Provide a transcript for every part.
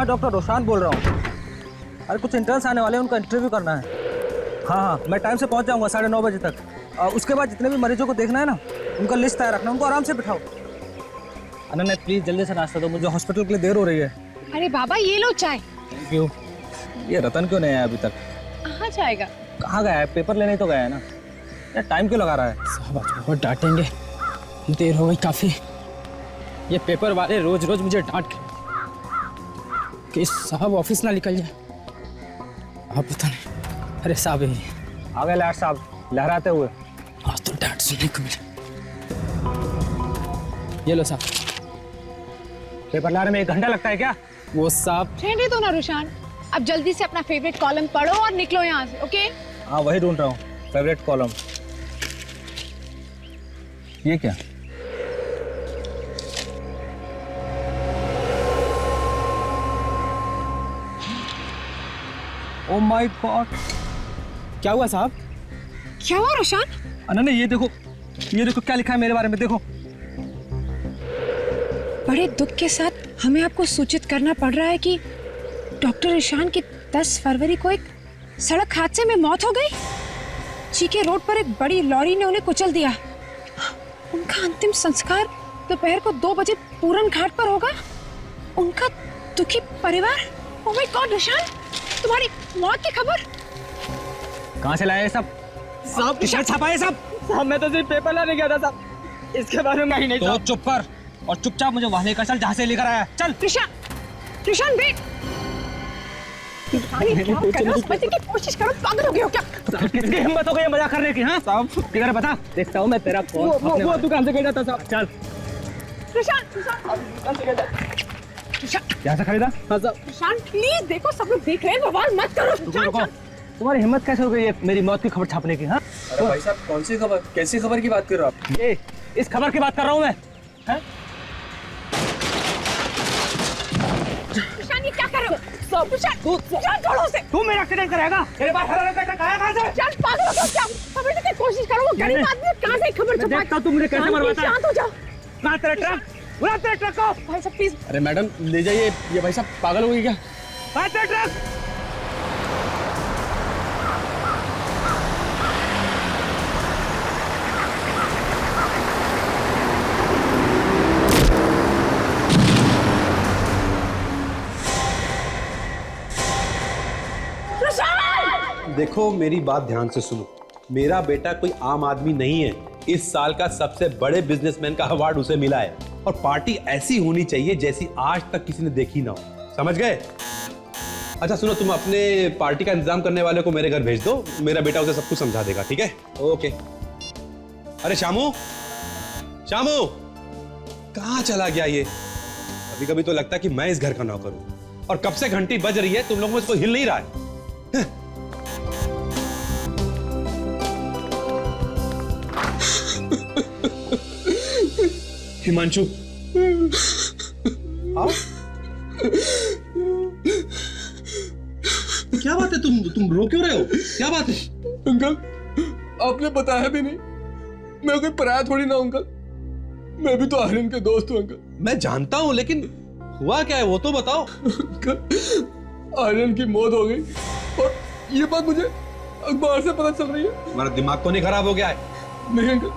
हाँ डॉक्टर रोशान बोल रहा हूँ। अरे कुछ इंटर्न्स आने वाले हैं, उनका इंटरव्यू करना है। हाँ, मैं टाइम से पहुँच जाऊँगा 9:30 बजे तक। उसके बाद जितने भी मरीजों को देखना है ना, उनका लिस्ट तैयार रखना, उनको आराम से बिठाओ। अनन्या प्लीज़ जल्दी से नाश्ता दो, मुझे हॉस्पिटल के लिए देर हो रही है। अरे बाबा ये लो चाय। Thank you. ये रतन क्यों नहीं आया अभी तक? कहाँ जाएगा? कहाँ गया है? पेपर लेने तो गया है ना। यार टाइम क्यों लगा रहा है? साहब आज बहुत डांटेंगे, देर हो गई काफी। ये पेपर वाले रोज रोज मुझे डांट कि साहब ऑफिस ना निकल जाए। आप पता नहीं। अरे साहब ये आ गए लाट साहब लहराते हुए। आज तो डांट सुनने को मिला। ये लो साहब। पेपर लाने में 1 घंटा लगता है क्या? वो साहब रहने दो ना रोशान, अब जल्दी से अपना फेवरेट कॉलम पढ़ो और निकलो यहाँ से, ओके? हाँ वही ढूंढ रहा हूँ, फेवरेट कॉलम। ये क्या? ओ माय गॉड, क्या हुआ साहब? क्या हुआ रोशान? अनन्या ये देखो क्या लिखा है मेरे बारे में, देखो। बड़े दुख के साथ हमें आपको सूचित करना पड़ रहा है कि डॉक्टर ईशान की 10 फरवरी को एक सड़क हादसे में मौत हो गई। चीके रोड पर एक बड़ी लॉरी ने उन्हें कुचल दिया। उनका अंतिम संस्कार दोपहर को 2 बजे पूरन घाट पर होगा। उनका दुखी परिवार। ओह माय गॉड ईशान, तुम्हारी मौत की खबर कहाँ से लाए ये सब? साहब टी-शर्ट छापा है सब? साहब मैं तो सिर्फ पेपर लाने गया था साहब, इसके बारे में ही नहीं। तो चुप कर और चुपचाप मुझे वहां लेकर चल जहाँ से लेकर आया। चल। ईशान वेट। क्या कर रहे हो? बचने की कोशिश करो, पागल हो गए हो क्या? तो किसकी हिम्मत हो गई मजाक करने की? हाँ साहब ठीक है बता, देखता हूँ मैं तेरा कौन। वो दुकान से गया था साहब। चल। यहाँ से खरीदा? हाँ साहब। ईशान प्लीज देखो, सब लोग देख रहे हैं, बवाल मत करो। रुको, तुम्हारी हिम्मत कैसे हो गई है मेरी मौत की खबर छापने की? हाँ अरे भाई साहब कौन सी खबर, कैसी खबर की बात कर रहे हो आप? ये इस खबर की बात कर रहा हूँ मैं। हैं? ईशान ये क्या कर रहे हो? ईशान छोड़ो उसे। तू मेरा एक्सीडेंट कराएगा? तेरे पास हरा रहता है, कहाँ से? ईशान पागल हो गया क्या? समझने की कोशिश करो, वो गरीब आदमी है, कहाँ से खबर छुपा? देखता हूँ तुमने कैसे मरवाता है। शांत हो जाओ। कहाँ तेरा ट्रक? बुला तेरे ट्रक को। भाई साहब प्लीज। अरे मैडम ले जाइए, ये भाई साहब पागल हो गई क्या? कहाँ तेरा ट्रक? देखो मेरी बात ध्यान से सुनो, मेरा बेटा कोई आम आदमी नहीं है। इस साल का सबसे बड़े बिजनेसमैन का अवार्ड उसे मिला है और पार्टी ऐसी होनी चाहिए जैसी आज तक किसी ने देखी ना हो। समझ गए? अच्छा सुनो, तुम अपने पार्टी का इंतजाम करने वाले को मेरे घर भेज दो, मेरा बेटा उसे सब कुछ समझा देगा। ठीक है? ओके। अरे शामू, शामू कहाँ चला गया ये? कभी कभी तो लगता है कि मैं इस घर का नौकर हूं और कब से घंटी बज रही है, तुम लोगों में इसको हिल नहीं रहा है। हिमांशु, आओ। क्या बात है, तुम रो क्यों रहे हो? क्या बात है? अंकल आपने बताया भी नहीं, मैं कोई पराया थोड़ी ना अंकल, मैं भी तो आर्यन के दोस्त हूँ अंकल। मैं जानता हूं, लेकिन हुआ क्या है वो तो बताओ। अंकल आर्यन की मौत हो गई और ये बात मुझे अखबार से पता चल रही है। तुम्हारा दिमाग तो नहीं खराब हो गया है? नहीं अंकल,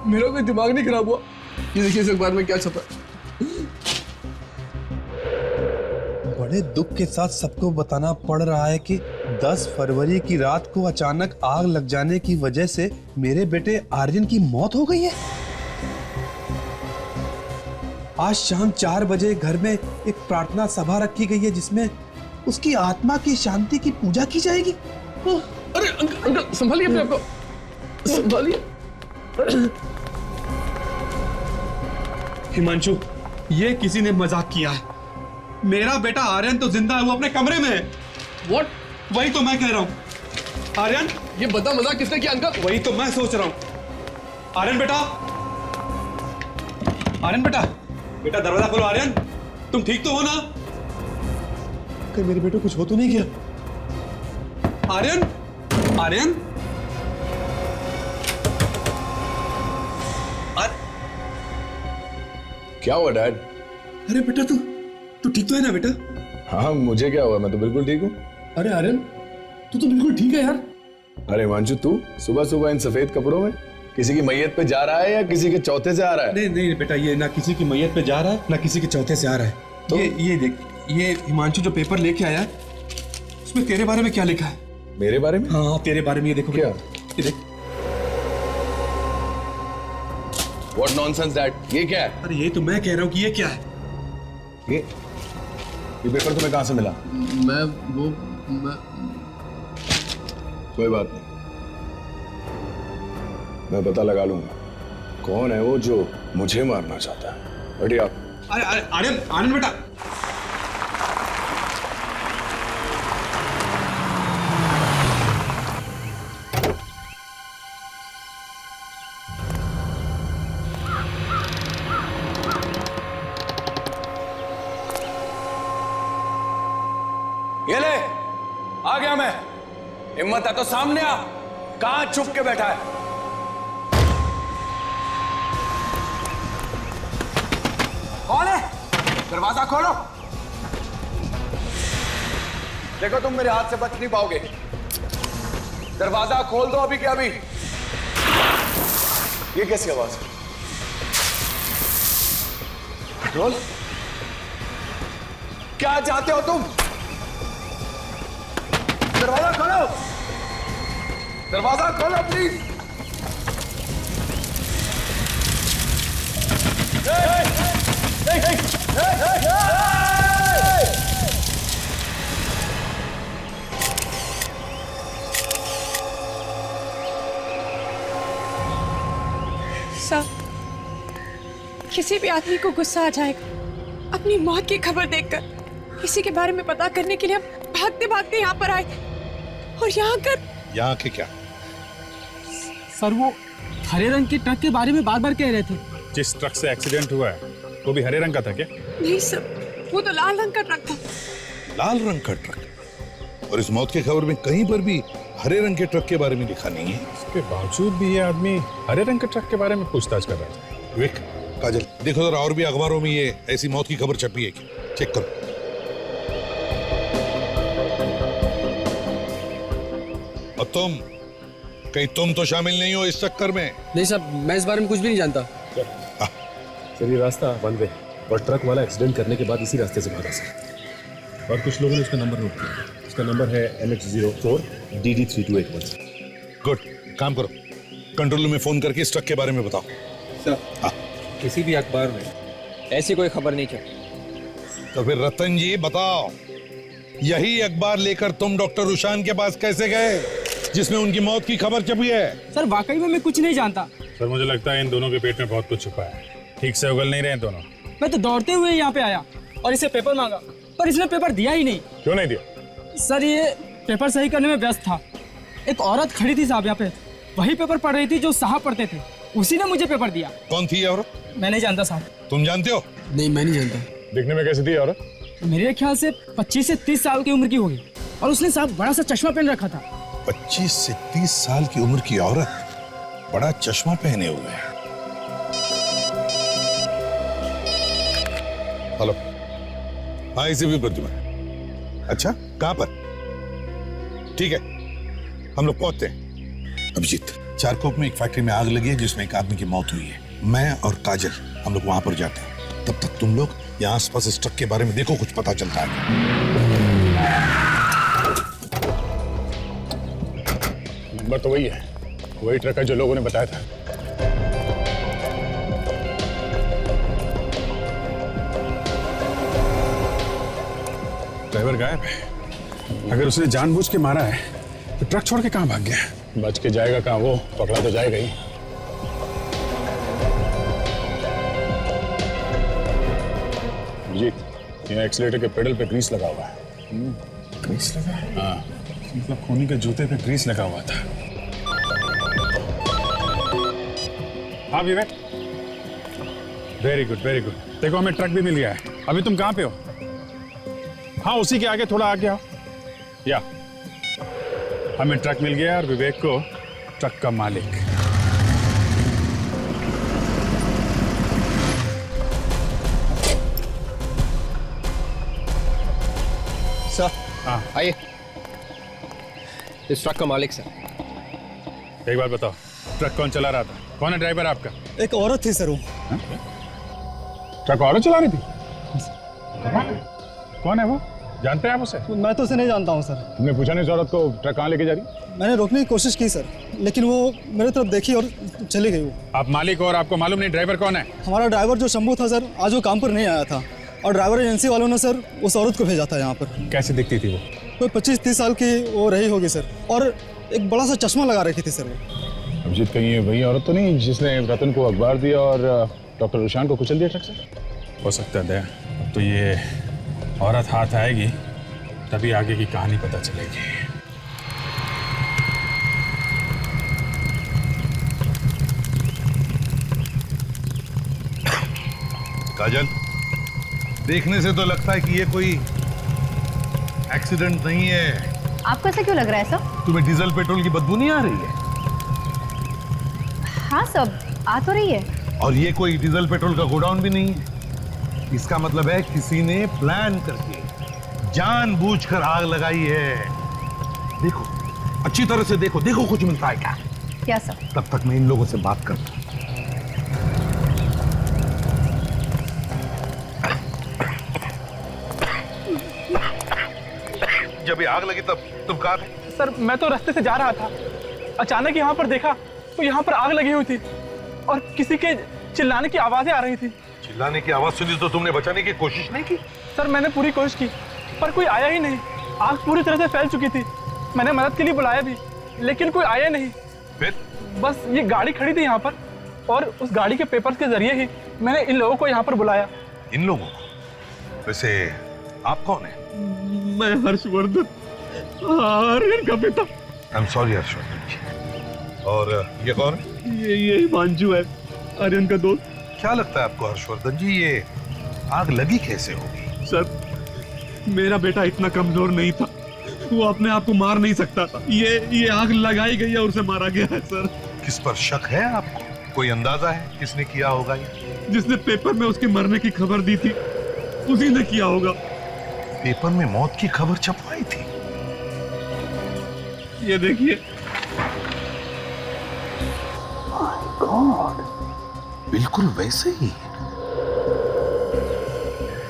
मेरा कोई दिमाग नहीं खराब हुआ। ये देखिए इस अखबार में क्या छपा है। बड़े दुख के साथ सबको बताना पड़ रहा है कि 10 फरवरी की रात को अचानक आग लग जाने की वजह से मेरे बेटे आर्यन की मौत हो गई है। आज शाम 4 बजे घर में एक प्रार्थना सभा रखी गई है जिसमें उसकी आत्मा की शांति की पूजा की जाएगी। अरे अंकल संभालिए अपने आप को, संभालिए। हिमांशु, ये किसी ने मजाक किया है। मेरा बेटा आर्यन तो जिंदा है, वो अपने कमरे में है। व्हाट? वही तो मैं कह रहा हूं। आर्यन, ये बता मजाक किसने किया अंकल? वही तो मैं सोच रहा हूं। आर्यन बेटा, आर्यन बेटा, बेटा दरवाजा खोलो। आर्यन, तुम ठीक तो हो ना? कहीं मेरे बेटे कुछ हो तो नहीं गया? आर्यन, आर्यन, क्या हुआ डैड? अरे बेटा तू ठीक तो है ना बेटा? हाँ मुझे क्या हुआ, मैं तो बिल्कुल ठीक हूँ। अरे आर्यन, तू तो बिल्कुल ठीक है यार। अरे हिमांशु, तू सुबह सुबह इन सफेद कपड़ों में किसी की मैयत पे जा रहा है या किसी के चौथे से आ रहा है? नहीं नहीं बेटा, ये ना किसी की मैयत पे जा रहा है ना किसी के चौथे से आ रहा है। तो? ये देख, ये हिमांशु जो पेपर लेके आया उसमें तेरे बारे में क्या लिखा है? मेरे बारे में? हाँ तेरे बारे में। ये देखो क्या? ये देख। What nonsense डैड, ये क्या है? अरे ये तो मैं कह रहा हूँ कि ये क्या है। ये पेपर तुम्हें कहाँ से मिला? मैं कोई बात नहीं, मैं पता लगा लूंगा कौन है वो जो मुझे मारना चाहता है। बैठिए आप। अरे अरे आर्यन, आर्यन बेटा। ये ले, आ गया मैं। हिम्मत है तो सामने आ, कहां छुप के बैठा है? कौन है? दरवाजा खोलो। देखो तुम मेरे हाथ से बच नहीं पाओगे। दरवाजा खोल दो अभी के अभी। ये कैसी आवाज है? पेट्रोल? क्या चाहते हो तुम? दरवाजा खोलो, दरवाजा खोलो प्लीज। सर, किसी भी आदमी को गुस्सा आ जाएगा अपनी मौत की खबर देखकर। इसी के बारे में पता करने के लिए हम भागते भागते यहाँ पर आए और यहाँ के क्या? सर वो हरे रंग के ट्रक के बारे में बार बार कह रहे थे। जिस ट्रक से एक्सीडेंट हुआ है वो भी हरे रंग का था क्या? नहीं सर, वो तो लाल रंग का ट्रक था। लाल रंग का ट्रक? और इस मौत की खबर में कहीं पर भी हरे रंग के ट्रक के बारे में लिखा नहीं है। इसके बावजूद भी ये आदमी हरे रंग के ट्रक के बारे में पूछताछ कर रहा है। विक, काजल, देखो जरा और भी अखबारों में ये ऐसी मौत की खबर छपी है क्या? चेक करो। और तुम, कहीं तुम तो शामिल नहीं हो इस चक्कर में? नहीं साहब, मैं इस बारे में कुछ भी नहीं जानता। सर ये रास्ता वन वे और ट्रक वाला एक्सीडेंट करने के बाद इसी रास्ते से भागा सर। और कुछ लोगों ने उसका नंबर नोट किया। उसका नंबर है MH04 DD3281। गुड, काम करो, कंट्रोल रूम में फोन करके इस ट्रक के बारे में बताओ। सर, हाँ। किसी भी अखबार में ऐसी कोई खबर नहीं छपी। तो फिर रतन जी बताओ, यही अखबार लेकर तुम डॉक्टर रुशान के पास कैसे गए जिसमें उनकी मौत की खबर छपी है? सर वाकई में मैं कुछ नहीं जानता। सर मुझे लगता है इन दोनों के पेट में बहुत कुछ छुपा है, ठीक से उगल नहीं रहे दोनों। मैं तो दौड़ते हुए यहाँ पे आया और इसे पेपर मांगा, पर इसने पेपर दिया ही नहीं। क्यों नहीं दिया? सर ये पेपर सही करने में व्यस्त था। एक औरत खड़ी थी साहब यहाँ पे, वही पेपर पढ़ रही थी जो साहब पढ़ते थे, उसी ने मुझे पेपर दिया। कौन थी ये औरत? मैं नहीं जानता साहब। तुम जानते हो? नहीं, मैं नहीं जानता। दिखने में कैसी थी औरत? मेरे ख्याल से 25 से 30 साल की उम्र की होगी और उसने साहब बड़ा सा चश्मा पहन रखा था। 25 से 30 साल की उम्र की औरत, बड़ा चश्मा पहने हुए है। हेलो, हाँ इसी पर तुम्हें। अच्छा, कहाँ पर? ठीक है, हम लोग पहुंचते हैं। अभिजीत, चारकोप में एक फैक्ट्री में आग लगी है जिसमें एक आदमी की मौत हुई है। मैं और काजल हम लोग वहां पर जाते हैं, तब तक तुम लोग यहाँ आसपास इस ट्रक के बारे में देखो, कुछ पता चलता है। नंबर तो वही है, वही ट्रक है जो लोगों ने बताया था। ड्राइवर गायब है। अगर उसने जानबूझ के मारा है तो ट्रक छोड़ के कहां भाग गया? बच के जाएगा कहां, वो पकड़ा तो जाएगा ही। जीत, यहाँ एक्सीलेटर के पेडल पे ग्रीस लगा हुआ है। ग्रीस लगा है? हाँ, मतलब खूनी के जूते पे ग्रीस लगा हुआ था। हाँ विवेक, वेरी गुड वेरी गुड। देखो हमें ट्रक भी मिल गया है। अभी तुम कहाँ पे हो? हाँ उसी के आगे थोड़ा आगे आओ। या हमें ट्रक मिल गया और विवेक को ट्रक का मालिक। सर हाँ आइए। इस ट्रक का मालिक सर। एक बात बताओ, ट्रक कौन चला रहा था? कौन है ड्राइवर आपका? एक औरत थी सर वो। ट्रक औरत चला रही थी? कौन है वो? जानते हैं आप उसे? मैं तो उसे नहीं जानता हूँ सर। तुमने पूछा नहीं उस औरत को ट्रक कहाँ लेके जा रही? मैंने रोकने की कोशिश की सर, लेकिन वो मेरे तरफ देखी और चली गई। वो आप मालिक हो और आपको मालूम नहीं ड्राइवर कौन है? हमारा ड्राइवर जो शंभू था सर, आज वो काम पर नहीं आया था और ड्राइवर एजेंसी वालों ने सर उस औरत को भेजा था यहाँ पर। कैसे दिखती थी वो? कोई 25-30 साल की वो रही होगी सर, और एक बड़ा सा चश्मा लगा रखी थी सर वो। अभिजीत, कहीं ये वही औरत तो नहीं जिसने रतन को अखबार दिया और डॉक्टर रुशान को कुचल दिया ट्रक से? हो सकता है। अब तो ये औरत हाथ आएगी तभी आगे की कहानी पता चलेगी। काजल, देखने से तो लगता है कि ये कोई एक्सीडेंट नहीं है। आपको ऐसा क्यों लग रहा है सर? तुम्हें डीजल पेट्रोल की बदबू नहीं आ रही है? हाँ सर, आ तो रही है। और ये कोई डीजल पेट्रोल का गोडाउन भी नहीं है। इसका मतलब है किसी ने प्लान करके जानबूझकर आग लगाई है। देखो, अच्छी तरह से देखो, देखो कुछ मिलता है क्या? क्या सर? तब तक मैं इन लोगों से बात करता हूं। जब ये आग लगी तब तुम कहाँ थे? सर मैं तो रास्ते से जा रहा था, अचानक यहाँ पर देखा तो यहाँ पर आग लगी हुई थी और किसी के चिल्लाने की आवाजें आ रही थी। चिल्लाने की आवाज सुनी तो तुमने बचाने की कोशिश नहीं की? सर मैंने पूरी कोशिश की पर कोई आया ही नहीं। आग पूरी तरह से फैल चुकी थी। मैंने मदद के लिए बुलाया भी लेकिन कोई आया नहीं। फिर? बस ये गाड़ी खड़ी थी यहाँ पर और उस गाड़ी के पेपर्स के जरिए ही मैंने इन लोगों को यहाँ पर बुलाया। इन लोगों को? वैसे आप कौन है? मैं हर्षवर्धन, आर्यन का पिता। आई एम सॉरी हर्षवर्धन जी। और ये कौन है? ये हिमांशु है, आर्यन का दोस्त। क्या लगता है आपको हर्षवर्धन जी, ये आग लगी कैसे होगी? सर मेरा बेटा इतना कमजोर नहीं था, वो अपने आप को मार नहीं सकता था। ये आग लगाई गई है और उसे मारा गया है सर। किस पर शक है आपको? कोई अंदाजा है किसने किया होगा ये? जिसने पेपर में उसके मरने की खबर दी थी उसी ने किया होगा। पेपर में मौत की खबर छपवाई थी? ये देखिए। गॉड, बिल्कुल वैसे ही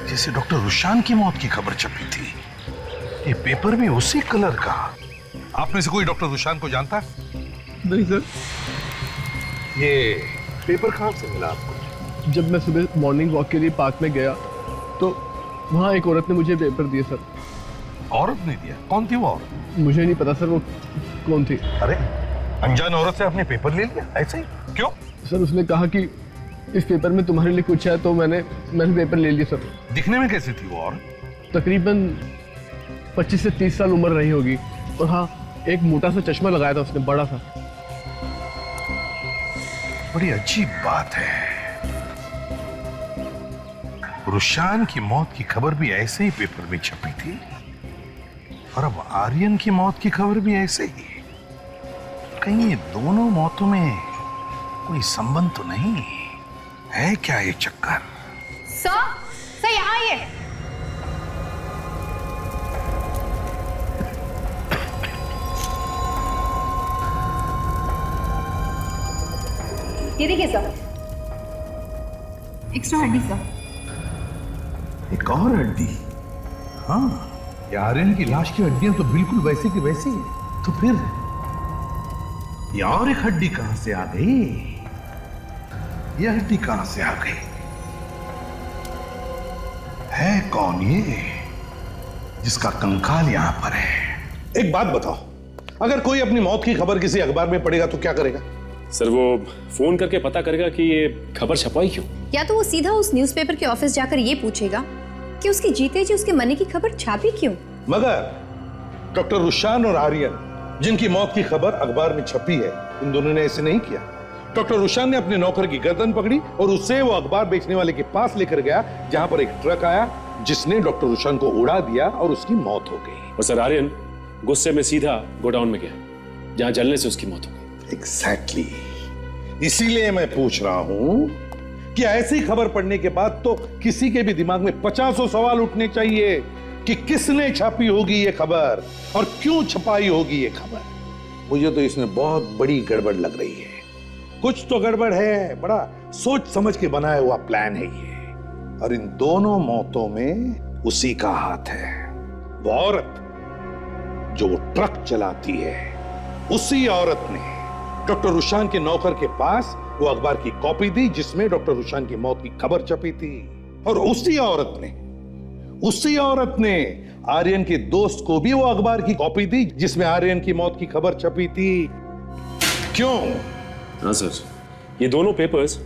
जैसे डॉक्टर रुशान की मौत की खबर छपी थी। ये पेपर भी उसी कलर का। आप में से कोई डॉक्टर रुशान को जानता है? नहीं सर। ये पेपर कहां से मिला आपको? जब मैं सुबह मॉर्निंग वॉक के लिए पार्क में गया तो वहाँ एक औरत ने मुझे पेपर दिए सर। औरत ने दिया? कौन थी वो औरत? मुझे नहीं पता सर वो कौन थी। अरे, अनजान औरत से आपने पेपर ले लिया ऐसे ही? क्यों? सर उसने कहा कि इस पेपर में तुम्हारे लिए कुछ है तो मैंने पेपर ले लिया सर। दिखने में कैसी थी वो औरत? तकरीबन 25 से 30 साल उम्र रही होगी और हाँ, एक मोटा सा चश्मा लगाया था उसने, बड़ा सा। बड़ी अजीब बात है, रुशान की मौत की खबर भी ऐसे ही पेपर में छपी थी और अब आर्यन की मौत की खबर भी ऐसे ही। कहीं ये दोनों मौतों में कोई संबंध तो नहीं है क्या? ये चक्कर। सर यहाँ आइए। ये देखिए सर, एक्स्ट्रा हड्डी सर। एक और हड्डी? हाँ, ये आर्यन की लाश की हड्डियां तो बिल्कुल वैसी की वैसी है। तो फिर ये और एक हड्डी कहां से आ गई? ये हड्डी कहां से आ गई? है कौन ये जिसका कंकाल यहां पर है? एक बात बताओ, अगर कोई अपनी मौत की खबर किसी अखबार में पढ़ेगा तो क्या करेगा? सर वो फोन करके पता करेगा कि ये खबर छपवाई क्यों। या तो वो सीधा उस न्यूज़पेपर के ऑफिस जाकर ये पूछेगा कि उसके जीते जी उसके मरने की खबर छापी क्यों। मगर डॉक्टर रुशान और आर्यन जिनकी मौत की खबर अखबार में छपी है, इन दोनों ने ऐसे नहीं किया। डॉक्टर रुशान ने अपने नौकर की गर्दन पकड़ी और उससे वो अखबार बेचने वाले के पास लेकर गया जहां पर एक ट्रक आया जिसने डॉक्टर रुशान को उड़ा दिया और उसकी मौत हो गई। और सर आर्यन गुस्से में सीधा गोडाउन में गया जहां जलने से उसकी मौत हो गई। एग्जैक्टली, इसीलिए मैं पूछ रहा हूं कि ऐसी खबर पढ़ने के बाद तो किसी के भी दिमाग में 50 सवाल उठने चाहिए। कि किसने छापी होगी ये खबर और क्यों छपाई होगी ये खबर। मुझे तो इसमें बहुत बड़ी गड़बड़ लग रही है। कुछ तो गड़बड़ है, बड़ा सोच समझ के बनाया हुआ प्लान है ये। और इन दोनों मौतों में उसी का हाथ है। वो औरत जो वो ट्रक चलाती है, उसी औरत ने डॉक्टर रुशान के नौकर के पास वो अखबार की कॉपी दी जिसमें डॉक्टर रुशान की मौत की खबर छपी थी। और उसी औरत ने आर्यन के दोस्त को भी वो अखबार की कॉपी दी जिसमें आर्यन की मौत की खबर छपी थी। क्यों? हाँ सर, ये दोनों पेपर्स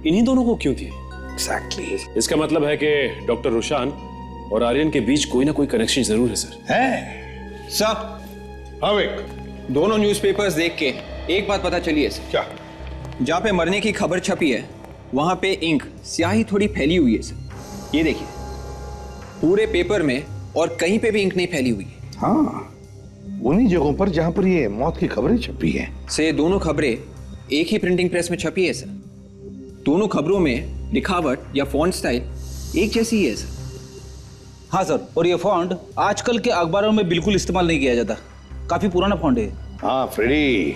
इन्हीं दोनों को क्यों दिए? एग्जैक्टली। इसका मतलब है कि डॉक्टर रुशान और आर्यन के बीच कोई ना कोई कनेक्शन जरूर है सर। है सर, अविक, दोनों न्यूज़पेपर्स देख के एक बात पता चली है सर। क्या? जहाँ पे मरने की खबर छपी है वहां पे इंक स्याही थोड़ी फैली हुई है सर। ये देखिए, पूरे पेपर में और कहीं पे भी इंक नहीं फैली हुई है। हाँ, उन्हीं जगहों पर जहां पर ये मौत की खबरें छपी हैं। से दोनों खबरें एक ही प्रिंटिंग प्रेस में छपी है सर। दोनों खबरों में लिखावट या फॉन्ट स्टाइल एक जैसी ही है सर। हाँ सर, और ये फॉन्ट आजकल के अखबारों में बिल्कुल इस्तेमाल नहीं किया जाता, काफी पुराना फॉन्ट है। हाँ फ्रेडी,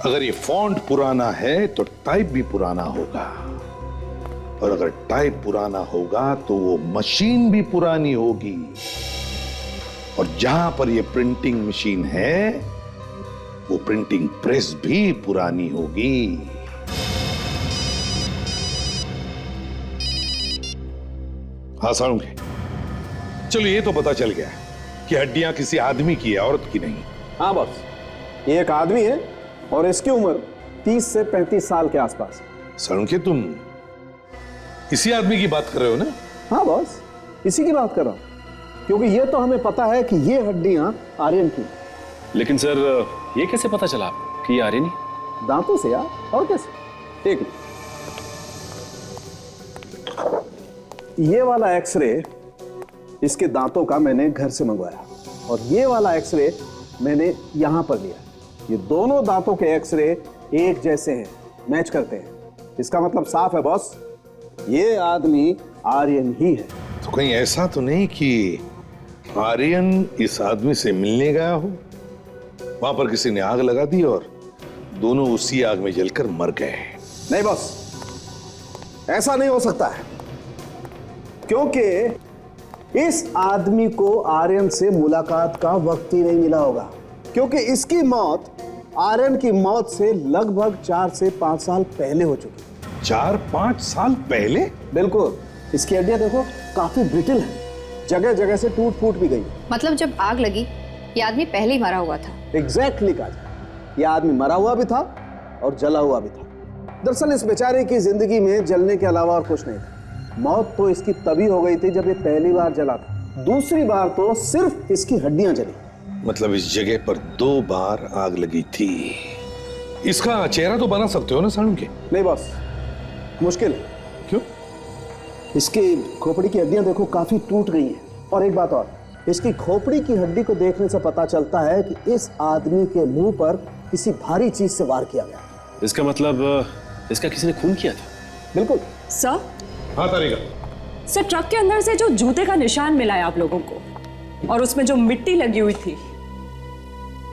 अगर ये फॉन्ट पुराना है तो टाइप भी पुराना होगा, और अगर टाइप पुराना होगा तो वो मशीन भी पुरानी होगी, और जहां पर ये प्रिंटिंग मशीन है वो प्रिंटिंग प्रेस भी पुरानी होगी। हाँ साळुंखे, चलो ये तो पता चल गया कि हड्डियां किसी आदमी की है, औरत की नहीं। हाँ बॉस, ये एक आदमी है और इसकी उम्र 30 से 35 साल के आसपास। साळुंखे, तुम इसी आदमी की बात कर रहे हो ना? हाँ बॉस, इसी की बात कर रहा हूं, क्योंकि ये तो हमें पता है कि ये हड्डियां आर्यन की। लेकिन सर, ये कैसे पता चला कि ये आर्यन ही? दांतों से यार, और कैसे? ठीक, ये वाला एक्सरे इसके दांतों का मैंने घर से मंगवाया, और ये वाला एक्सरे मैंने यहां पर लिया। ये दोनों दांतों के एक्सरे एक जैसे हैं, मैच करते हैं। इसका मतलब साफ है बॉस, ये आदमी आर्यन ही है। तो कहीं ऐसा तो नहीं कि आर्यन इस आदमी से मिलने गया हो, वहां पर किसी ने आग लगा दी और दोनों उसी आग में जलकर मर गए? नहीं बॉस, ऐसा नहीं हो सकता है, क्योंकि इस आदमी को आर्यन से मुलाकात का वक्त ही नहीं मिला होगा, क्योंकि इसकी मौत आर्यन की मौत से लगभग 4 से 5 साल पहले हो चुकी। 4-5 साल पहले? बिल्कुल। इसकी हड्डियां देखो, काफी ब्रिटल है, जगह जगह से टूट फूट भी गई। मतलब जब आग लगी ये आदमी पहले ही मरा हुआ था? एग्जैक्टली काजल, ये आदमी मरा हुआ भी था और जला हुआ भी था। दरअसल इस बेचारे की जिंदगी में जलने के अलावा और कुछ नहीं था। मौत तो इसकी तभी हो गई थी जब ये पहली बार जला था, दूसरी बार तो सिर्फ इसकी हड्डियां जली। मतलब इस जगह पर 2 बार आग लगी थी। इसका चेहरा तो बना सकते हो ना साळुंखे? नहीं बॉस, मुश्किल है। क्यों? इसकी खोपड़ी की हड्डियां देखो, काफी टूट गई हैं। और एक बात और, इसकी खोपड़ी की हड्डी को देखने से पता चलता है कि इस आदमी के मुंह पर किसी भारी चीज से वार किया गया। इसका मतलब इसका किसी ने खून किया था? बिल्कुल। सर? हाँ तारिका। सर, ट्रक के अंदर से जो जूते का निशान मिला है आप लोगों को, और उसमें जो मिट्टी लगी हुई थी,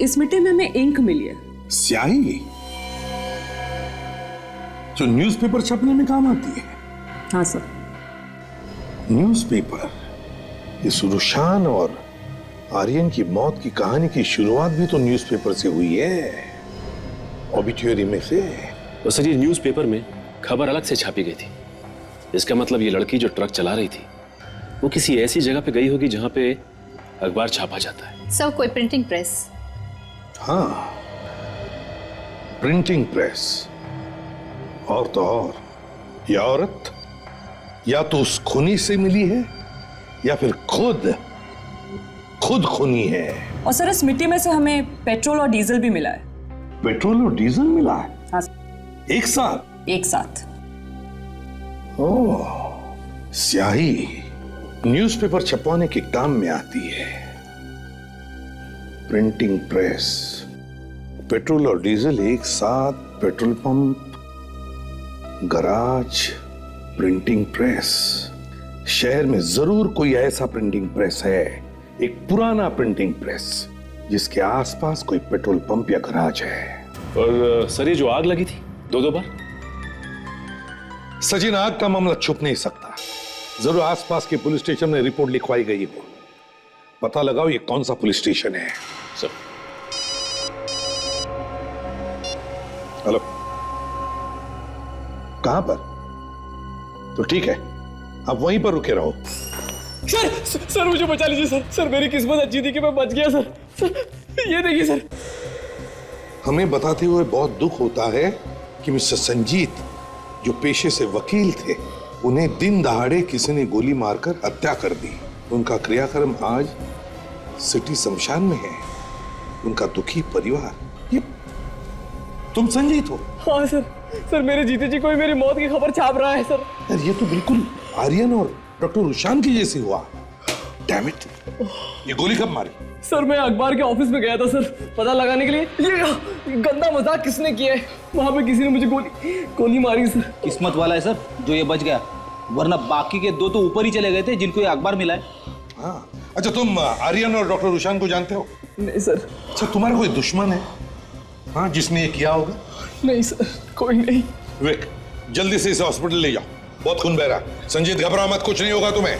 इस मिट्टी में हमें इंक मिली है। स्याही जो न्यूज़पेपर छपने में काम आती है? हाँ सर। न्यूज़पेपर? इस रुशान और आर्यन की मौत की कहानी की शुरुआत भी तो न्यूज़पेपर से हुई है, ऑबिट्यूरी में से। तो सर, ये न्यूज़पेपर में खबर अलग से छापी गई थी। इसका मतलब ये लड़की जो ट्रक चला रही थी वो किसी ऐसी जगह पे गई होगी जहां पे अखबार छापा जाता है। सब कोई प्रिंटिंग प्रेस? हाँ, प्रिंटिंग प्रेस। और तो और ये औरत या तो उस खूनी से मिली है या फिर खुद खूनी है। और सर, इस मिट्टी में से हमें पेट्रोल और डीजल भी मिला है। पेट्रोल और डीजल मिला है? हाँ। एक साथ? एक साथ। ओह, स्याही न्यूज़पेपर छपवाने के काम में आती है। प्रिंटिंग प्रेस, पेट्रोल और डीजल एक साथ, petrol pump, garage, printing press. शहर में जरूर कोई ऐसा प्रिंटिंग प्रेस है, एक पुराना प्रिंटिंग प्रेस जिसके आसपास कोई पेट्रोल पंप या गैराज है। और सर ये जो आग लगी थी 2-2 बार, सचिन आग का मामला छुप नहीं सकता। जरूर आसपास के पुलिस स्टेशन में रिपोर्ट लिखवाई गई हो। पता लगाओ ये कौन सा पुलिस स्टेशन है। सर हेलो, कहां पर? तो ठीक है, आप वहीं पर रुके रहो। सर मुझे बचा लीजिए सर। सर मेरी किस्मत अच्छी थी कि मैं बच गया सर। ये देखिए सर। हमें बताते हुए बहुत दुख होता है कि मिस्टर संजीत, जो पेशे से वकील थे, उन्हें दिन दहाड़े किसी ने गोली मारकर हत्या कर दी। उनका क्रियाक्रम आज सिटी शमशान में है। उनका दुखी परिवार। ये तुम संजीत हो? हाँ सर। सर मेरे जीते जी कोई मेरी मौत की खबर छाप रहा है सर। यार ये तो बिल्कुल आर्यन और डॉक्टर रुशान की जैसी हुआ। डैम इट, ये गोली कब मारी? सर मैं अखबार के ऑफिस में गया था सर, पता लगाने के लिए ये गंदा मजाक किसने किया है। वहां पे किसी ने मुझे गोली मारी सर। किस्मत वाला है सर जो ये बच गया, वरना बाकी के 2 तो ऊपर ही चले गए थे जिनको ये अखबार मिला है। हाँ, अच्छा तुम आर्यन और डॉक्टर रुशान को जानते हो? नहीं सर। अच्छा तुम्हारा कोई दुश्मन है हाँ जिसने ये किया होगा? नहीं सर, कोई नहीं। विवेक, जल्दी से इसे हॉस्पिटल ले जाओ, बहुत खून बह रहा। संजीत घबरा मत, कुछ नहीं होगा तुम्हें।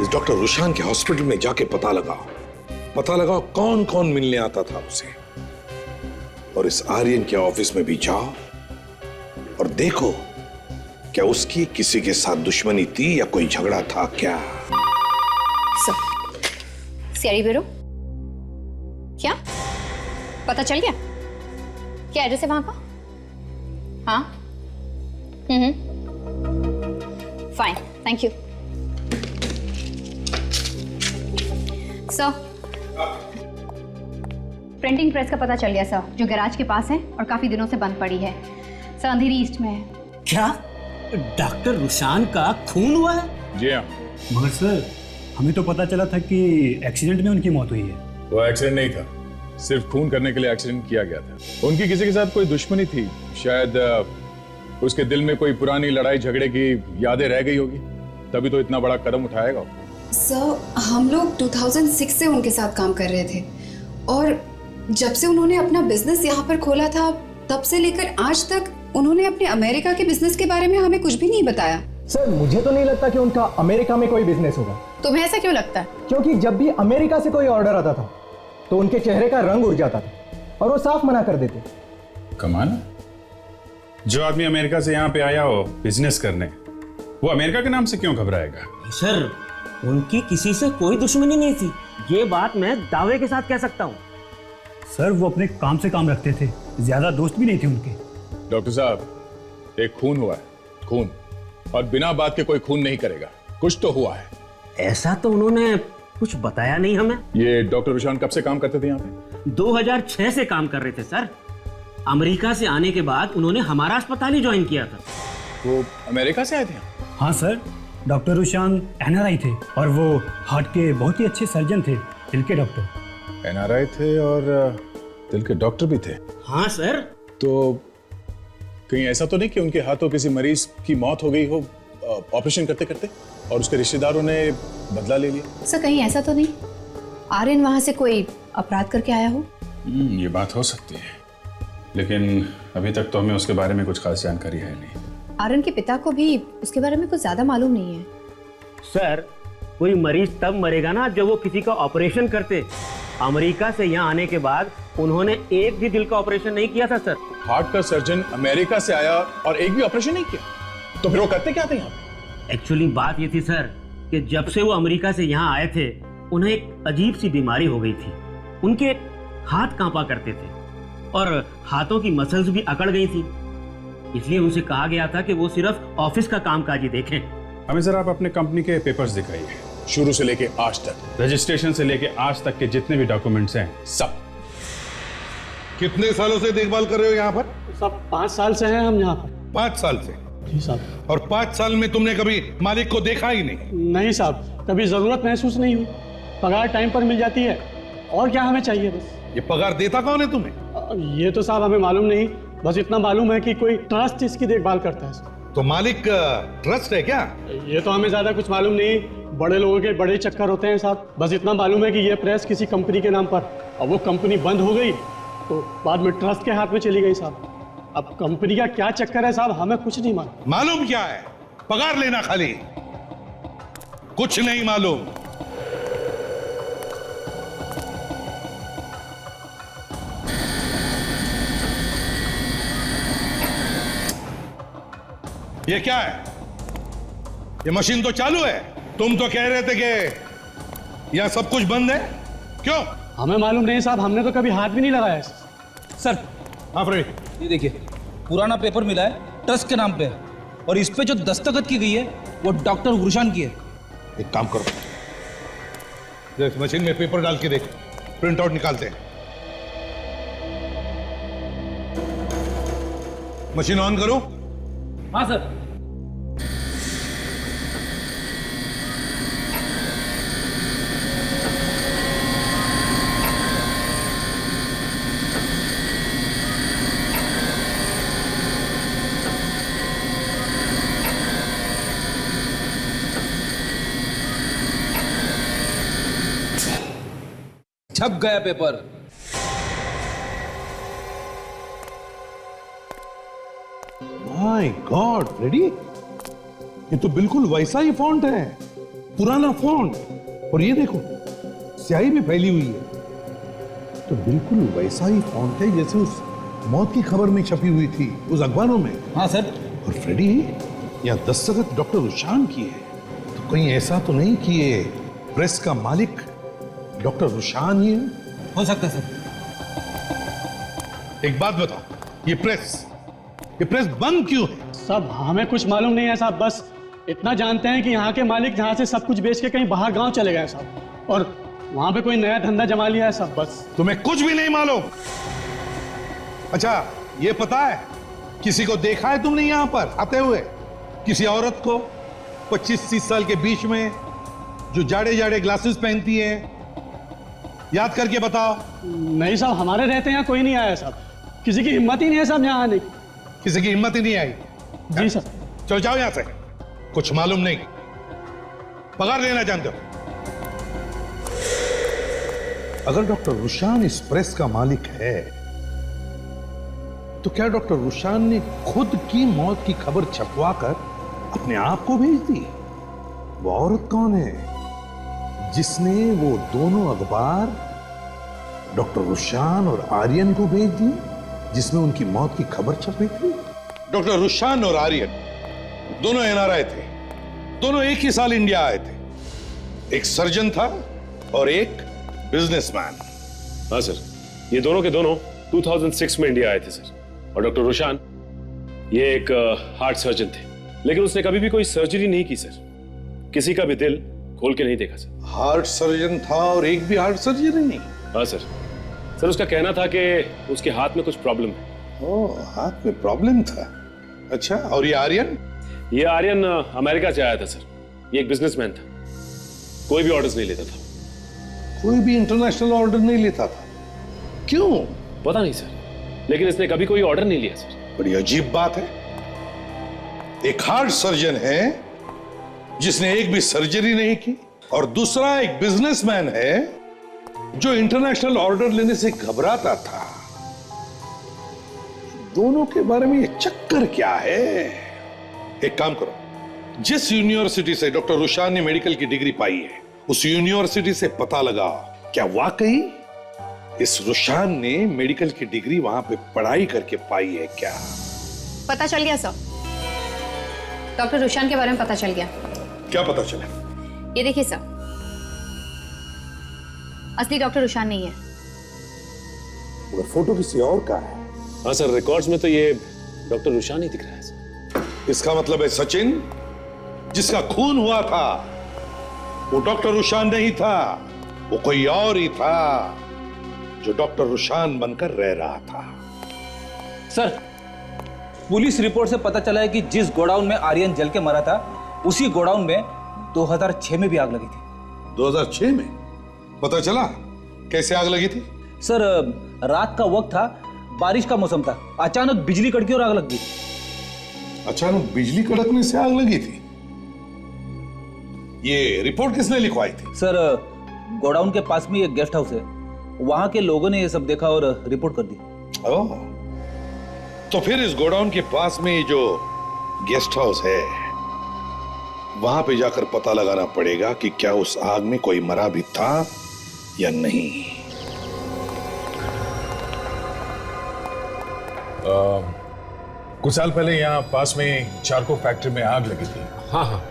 इस डॉक्टर रुशान के हॉस्पिटल में जाके पता लगाओ कौन कौन मिलने आता था उसे। और इस आर्यन के ऑफिस में भी जाओ और देखो क्या उसकी किसी के साथ दुश्मनी थी या कोई झगड़ा था क्या। सीआईडी ब्यूरो, क्या पता चल गया? क्या एड्रेस है वहां का? हाँ, fine, thank you sir. Printing press का पता चल गया सर, जो गैराज के पास है और काफी दिनों से बंद पड़ी है सर, अंधेरी ईस्ट में है। क्या डॉक्टर रुशान का खून हुआ है? जी हाँ। मगर सर हमें तो पता चला था कि एक्सीडेंट में उनकी मौत हुई है। वो एक्सीडेंट नहीं था, सिर्फ खून करने के लिए एक्सीडेंट किया गया था। उनकी किसी के साथ कोई दुश्मनी थी, शायद उसके दिल में कोई पुरानी लड़ाई झगड़े की यादें रह गई होगी, तभी तो इतना बड़ा कदम उठाएगा। सर हम लोग 2006 से उनके साथ काम कर रहे थे और जब से उन्होंने अपना बिजनेस यहाँ पर खोला था तब से लेकर आज तक उन्होंने अपने अमेरिका के बिजनेस के बारे में हमें कुछ भी नहीं बताया। सर मुझे तो नहीं लगता कि उनका अमेरिका में कोई बिजनेस होगा। तुम्हें ऐसा क्यों लगता है? क्योंकि जब भी अमेरिका से कोई ऑर्डर आता था तो उनके चेहरे का रंग उड़ जाता था और वो साफ मना कर देते। कमाल है, जो आदमी अमेरिका से यहाँ पे आया हो बिजनेस करने, वो अमेरिका के नाम से क्यों घबराएगा? सर उनकी किसी से कोई दुश्मनी नहीं थी, ये बात मैं दावे के साथ कह सकता हूँ। सर वो अपने काम से काम रखते थे, ज्यादा दोस्त भी नहीं थे उनके। डॉक्टर साहब, एक खून हुआ है, खून, और बिना बात के कोई खून नहीं करेगा, कुछ तो हुआ है। ऐसा तो उन्होंने कुछ बताया नहीं हमें। ये डॉक्टर रुशान कब से काम करते थे यहाँ पे? 2006 से काम कर रहे थे सर। अमेरिका से आने के बाद उन्होंने हमारा अस्पताल ही ज्वाइन किया था। वो अमेरिका से आए थे? हाँ सर, डॉक्टर रुशान NRI थे और वो हार्ट के बहुत ही अच्छे सर्जन थे, दिल के डॉक्टर। NRI थे और दिल के डॉक्टर भी थे? हाँ सर। तो कहीं ऐसा तो नहीं कि उनके हाथों किसी मरीज की मौत हो गई हो ऑपरेशन करते करते और उसके रिश्तेदारों ने बदला ले लिया? सर कहीं ऐसा तो नहीं आर्यन वहां से कोई अपराध करके आया हो? ये बात हो सकती है, लेकिन अभी तक तो हमें उसके बारे में कुछ खास जानकारी है नहीं। आर्यन के पिता को भी उसके बारे में कुछ ज्यादा मालूम नहीं है। सर कोई मरीज तब मरेगा ना जब वो किसी का ऑपरेशन करते। अमेरिका से यहाँ आने के बाद उन्होंने एक भी दिल का ऑपरेशन नहीं किया था सर। हार्ट का सर्जन अमेरिका से आया और एक भी ऑपरेशन नहीं किया, तो फिर वो करते क्या थे यहाँ पे? एक्चुअली बात ये थी सर कि जब से वो अमेरिका से यहाँ आए थे उन्हें एक अजीब सी बीमारी हो गई थी। उनके हाथ कांपा करते थे और हाथों की मसल्स भी अकड़ गई थी, इसलिए उनसे कहा गया था कि वो सिर्फ ऑफिस का कामकाज ही देखें। हमें जरा आप अपने कंपनी के पेपर्स दिखाइए, शुरू से लेके आज तक, रजिस्ट्रेशन से लेके आज तक के जितने भी डॉक्यूमेंट्स हैं सब। कितने सालों से देखभाल कर रहे हो यहाँ पर? सब 5 साल से हैं हम यहाँ पर। 5 साल से? जी साहब। और 5 साल में तुमने कभी मालिक को देखा ही नहीं? नहीं साहब, कभी जरूरत महसूस नहीं हुई। पगार टाइम पर मिल जाती है, और क्या हमें चाहिए बस। ये पगार देता कौन है तुम्हें? ये तो साहब हमें मालूम नहीं, बस इतना मालूम है कि कोई ट्रस्ट इसकी देखभाल करता है। तो मालिक ट्रस्ट है क्या? ये तो हमें ज्यादा कुछ मालूम नहीं, बड़े लोगों के बड़े चक्कर होते हैं साहब। बस इतना मालूम है कि ये प्रेस किसी कंपनी के नाम पर, अब वो कंपनी बंद हो गई तो बाद में ट्रस्ट के हाथ में चली गई साहब। अब कंपनी का क्या चक्कर है साहब, हमें कुछ नहीं मालूम। मालूम क्या है? पगार लेना खाली, कुछ नहीं मालूम। ये क्या है? ये मशीन तो चालू है। तुम तो कह रहे थे कि यहां सब कुछ बंद है, क्यों? हमें मालूम नहीं साहब, हमने तो कभी हाथ भी नहीं लगाया। सर हाँ फ्रेडी, ये देखिए पुराना पेपर मिला है, ट्रस्ट के नाम पे है, और इस पे जो दस्तखत की गई है वो डॉक्टर गुरशान की है। एक काम करो, इस मशीन में पेपर डाल के देख, प्रिंट आउट निकालते हैं। मशीन ऑन करो। हाँ सर। छप गया पेपर। माय गॉड फ्रेडी, ये तो बिल्कुल वैसा ही फॉन्ट है, पुराना फॉन्ट। और ये देखो स्याही भी फैली हुई है, तो बिल्कुल वैसा ही फॉन्ट है जैसे उस मौत की खबर में छपी हुई थी उस अखबारों में। हाँ सर। और फ्रेडी, यहाँ दस्तखत डॉक्टर रुशान की है, तो कहीं ऐसा तो नहीं कि ये प्रेस का मालिक डॉक्टर रुशान ही है? हो सकता है सर। एक बात बताओ, ये प्रेस बंद क्यों है? सब हमें कुछ मालूम नहीं है साहब, बस इतना जानते हैं कि यहाँ के मालिक यहाँ से सब कुछ बेच के कहीं बाहर गांव चले गए साहब, और वहां पे कोई नया धंधा जमा लिया है साहब, बस। तुम्हें कुछ भी नहीं मालूम? अच्छा, ये पता है किसी को देखा है तुमने यहाँ पर आते हुए? किसी औरत को 25-30 साल के बीच में, जो जाड़े जाड़े ग्लासेस पहनती है? याद करके बताओ। नहीं साहब, हमारे रहते यहाँ कोई नहीं आया साहब, किसी की हिम्मत ही नहीं है साहब यहाँ आने की। किसी की हिम्मत ही नहीं आई? जी सर। चलो जाओ यहां से, कुछ मालूम नहीं, पगार लेना जानते हो। अगर डॉक्टर रुशान इस प्रेस का मालिक है, तो क्या डॉक्टर रुशान ने खुद की मौत की खबर छपवाकर अपने आप को भेज दी? वो औरत कौन है जिसने वो दोनों अखबार डॉक्टर रुशान और आर्यन को भेज दिए, जिसमें उनकी मौत की खबर छपी थी? डॉक्टर रुशान और आर्यन दोनों एनआरआई थे, दोनों एक ही साल इंडिया आए थे। एक सर्जन था और एक बिजनेसमैन। हाँ सर, ये दोनों के दोनों 2006 में इंडिया आए थे सर। और डॉक्टर रुशान ये एक हार्ट सर्जन थे, लेकिन उसने कभी भी कोई सर्जरी नहीं की सर, किसी का भी दिल खोल के नहीं देखा सर। हार्ट सर्जन था और एक भी हार्ट सर्जरी नहीं? हाँ सर। सर उसका कहना था कि उसके हाथ में कुछ प्रॉब्लम है। ओह, हाथ में प्रॉब्लम था। अच्छा, और ये आर्यन? ये आर्यन अमेरिका से आया था सर, ये एक बिजनेसमैन था, कोई भी ऑर्डर्स नहीं लेता था। कोई भी इंटरनेशनल ऑर्डर नहीं लेता था? क्यों? पता नहीं सर, लेकिन इसने कभी कोई ऑर्डर नहीं लिया सर। बड़ी अजीब बात है, एक हार्ट सर्जन है जिसने एक भी सर्जरी नहीं की, और दूसरा एक बिजनेसमैन है जो इंटरनेशनल ऑर्डर लेने से घबराता था। दोनों के बारे में ये चक्कर क्या है? एक काम करो, जिस यूनिवर्सिटी से डॉक्टर रुशान ने मेडिकल की डिग्री पाई है, उस यूनिवर्सिटी से पता लगा क्या वाकई इस रुशान ने मेडिकल की डिग्री वहां पे पढ़ाई करके पाई है क्या? पता चल गया सर, डॉक्टर रुशान के बारे में पता चल गया। क्या पता चला? ये देखिए सर, असली डॉक्टर रुशान नहीं है। मगर फोटो किसी और का है। हाँ सर, रिकॉर्ड्स में तो ये डॉक्टर रुशान ही दिख रहा है सर। इसका मतलब है सचिन, जिसका खून हुआ था, वो डॉक्टर रुशान नहीं था, वो कोई और ही था जो डॉक्टर रुशान बनकर रह रहा था। सर, पुलिस रिपोर्ट से पता चला है कि जिस गोडाउन में आर्यन जल के मरा था, उसी गोडाउन में 2006 में भी आग लगी थी। 2006 में? पता चला कैसे आग लगी थी? सर, रात का वक्त था, बारिश का मौसम था, अचानक बिजली कड़की और आग लग गई। अचानक बिजली कड़कने से आग लगी थी। ये रिपोर्ट किसने लिखवाई थी? सर, गोडाउन के पास में एक गेस्ट हाउस है, वहां के लोगों ने ये सब देखा और रिपोर्ट कर दी। ओह, तो फिर इस गोडाउन के पास में जो गेस्ट हाउस है वहां पे जाकर पता लगाना पड़ेगा कि क्या उस आग में कोई मरा भी था या नहीं। कुछ साल पहले यहाँ पास में चारको फैक्ट्री में आग लगी थी। हाँ हाँ,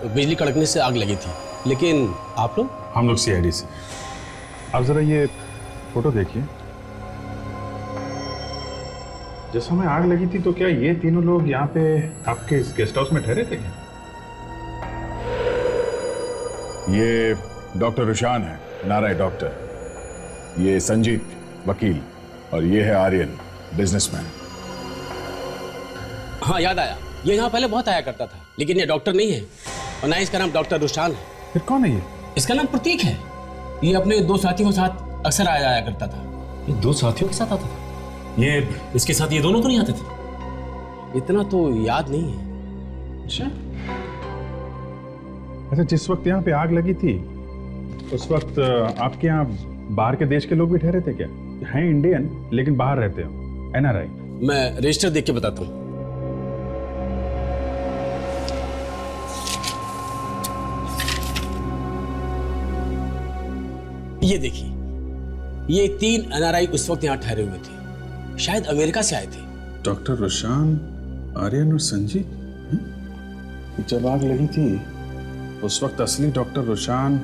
बिजली कड़कने से आग लगी थी। लेकिन आप लोग? हम लोग सीआईडी से। आप जरा ये फोटो देखिए। जिस समय आग लगी थी तो क्या ये तीनों लोग यहाँ पे आपके इस गेस्ट हाउस में ठहरे थे क्या? ये डॉक्टर रुशान है, एनआरआई डॉक्टर। ये संजीत, वकील, और ये है आर्यन, बिजनेसमैन। हाँ, याद आया। ये यहाँ पहले बहुत आया करता था, लेकिन ये डॉक्टर नहीं है और ना इसका नाम डॉक्टर रुशान है। फिर कौन है ये? इसका नाम प्रतीक है। ये अपने 2 साथियों के साथ अक्सर आया करता था। ये 2 साथियों के साथ आता था? ये इसके साथ ये दोनों तो नहीं आते थे? इतना तो याद नहीं है। अच्छा, जिस वक्त यहाँ पे आग लगी थी उस वक्त आपके यहाँ बाहर के देश के लोग भी ठहरे थे क्या? हैं इंडियन लेकिन बाहर रहते हो, एनआरआई? मैं रजिस्टर देख के बताता हूँ। ये देखिए, ये 3 एनआरआई उस वक्त यहाँ ठहरे हुए थे। शायद अमेरिका से आए थे। डॉक्टर रुशान, आर्यन और संजीत। जब आग लगी थी उस वक्त असली डॉक्टर रुशान,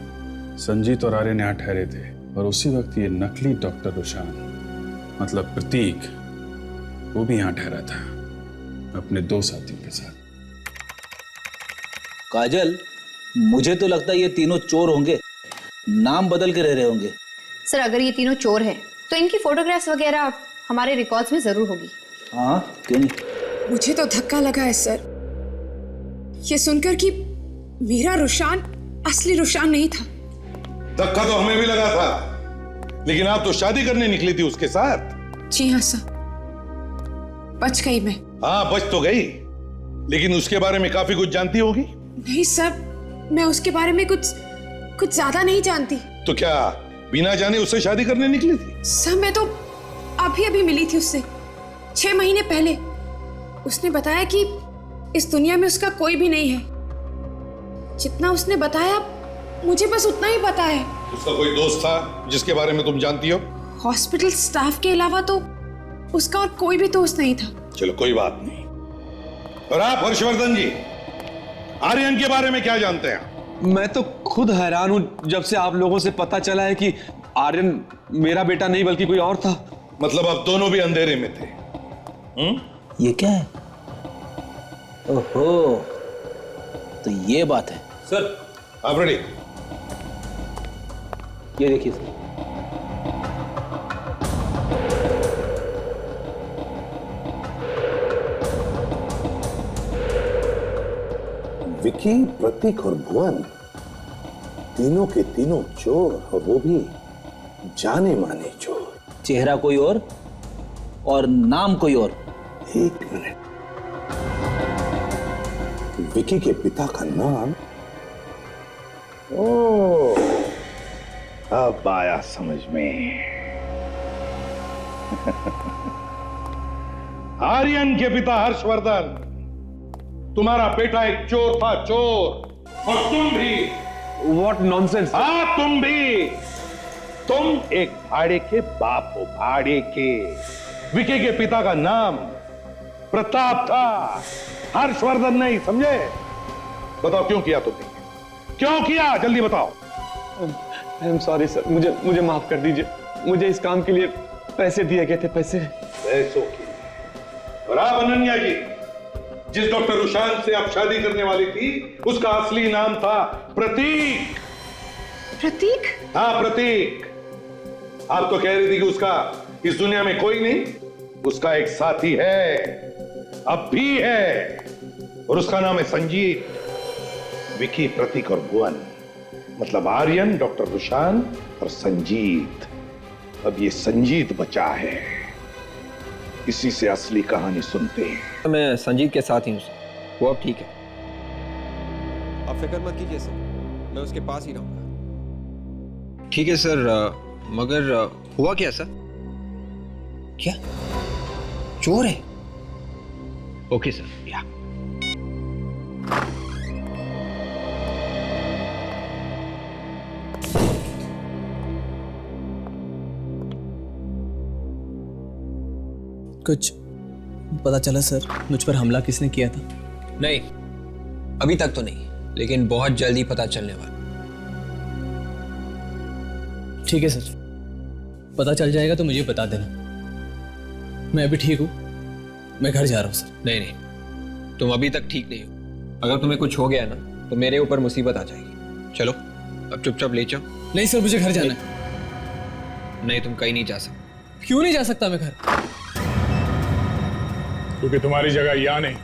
संजीत और आर्यन यहाँ ठहरे थे, और उसी वक्त ये नकली डॉक्टर रुशान, मतलब प्रतीक, वो भी यहाँ ठहरा था अपने 2 साथियों के साथ। काजल, मुझे तो लगता है ये तीनों चोर होंगे, नाम बदल के रह रहे होंगे। सर, अगर ये तीनों चोर हैं तो इनकी फोटोग्राफ्स वगैरह हमारे रिकॉर्ड्स में जरूर होगी। हाँ, क्यों नहीं? मुझे तो धक्का लगा है सर, ये सुनकर कि मेरा रुशान असली रुशान नहीं था। धक्का तो हमें भी लगा था, लेकिन आप तो शादी करने निकली थी उसके साथ। जी हाँ सर, बच गई मैं। हाँ, बच तो गई, लेकिन उसके बारे में काफी कुछ जानती होगी। नहीं सर, मैं उसके बारे में कुछ ज्यादा नहीं जानती। तो क्या बिना जाने उससे शादी करने निकली थी? सर, मैं तो अभी मिली थी उससे 6 महीने पहले। उसने बताया कि इस दुनिया में उसका कोई भी नहीं है। जितना उसने बताया मुझे बस उतना ही पता है। उसका कोई दोस्त था जिसके बारे में तुम जानती हो? हॉस्पिटल स्टाफ के अलावा तो उसका और कोई भी दोस्त नहीं था। चलो, कोई बात नहीं। और आप हर्षवर्धन जी, आर्यन के बारे में क्या जानते हैं? मैं तो खुद हैरान हूं जब से आप लोगों से पता चला है कि आर्यन मेरा बेटा नहीं बल्कि कोई और था। मतलब आप दोनों भी अंधेरे में थे? ये क्या है? ओहो, तो ये बात है। सर, आप रेडी? ये देखिए सर। विकी, प्रतीक और भुवन, तीनों के तीनों चोर, और वो भी जाने माने चोर। चेहरा कोई और नाम कोई और। 1 मिनट, विकी के पिता का नाम, ओह, अब आया समझ में। आर्यन के पिता हर्षवर्धन, तुम्हारा बेटा एक चोर था, चोर। और तुम भी। What nonsense! हाँ, तुम भी। तुम एक भाड़े के बाप हो, भाड़े के। विकी के पिता का नाम प्रताप था, हर्षवर्धन नहीं, समझे? बताओ क्यों किया तुमने? क्यों किया? जल्दी बताओ। आई एम सॉरी सर, मुझे माफ कर दीजिए। मुझे इस काम के लिए पैसे दिए गए थे, पैसों के। और आप अनन्या जी, जिस डॉक्टर रुशान से आप शादी करने वाली थी, उसका असली नाम था प्रतीक। प्रतीक? हाँ, प्रतीक। आप तो कह रही थी कि उसका इस दुनिया में कोई नहीं। उसका एक साथी है, अब भी है, और उसका नाम है संजीत। विकी, प्रतीक और भुवन, मतलब आर्यन, डॉक्टर रुशान और संजीत। अब ये संजीत बचा है, इसी से असली कहानी सुनते हैं। मैं संजीत के साथ ही हूँ। वो अब ठीक है। आप फिक्र मत कीजिए सर, मैं उसके पास ही रहूंगा। ठीक है सर, मगर हुआ क्या सर? क्या चोर है? ओके सर, या कुछ पता चला सर मुझ पर हमला किसने किया था? नहीं, अभी तक तो नहीं, लेकिन बहुत जल्दी पता चलने वाला। ठीक है सर, पता चल जाएगा तो मुझे बता देना। मैं अभी ठीक हूँ, मैं घर जा रहा हूँ सर। नहीं नहीं, तुम अभी तक ठीक नहीं हो। अगर तुम्हें कुछ हो गया ना तो मेरे ऊपर मुसीबत आ जाएगी। चलो अब चुपचाप ले जाओ। नहीं सर, मुझे घर जाना है। नहीं, तुम कहीं नहीं जा सकते। क्यों नहीं जा सकता मैं घर? क्योंकि तुम्हारी जगह यहाँ नहीं,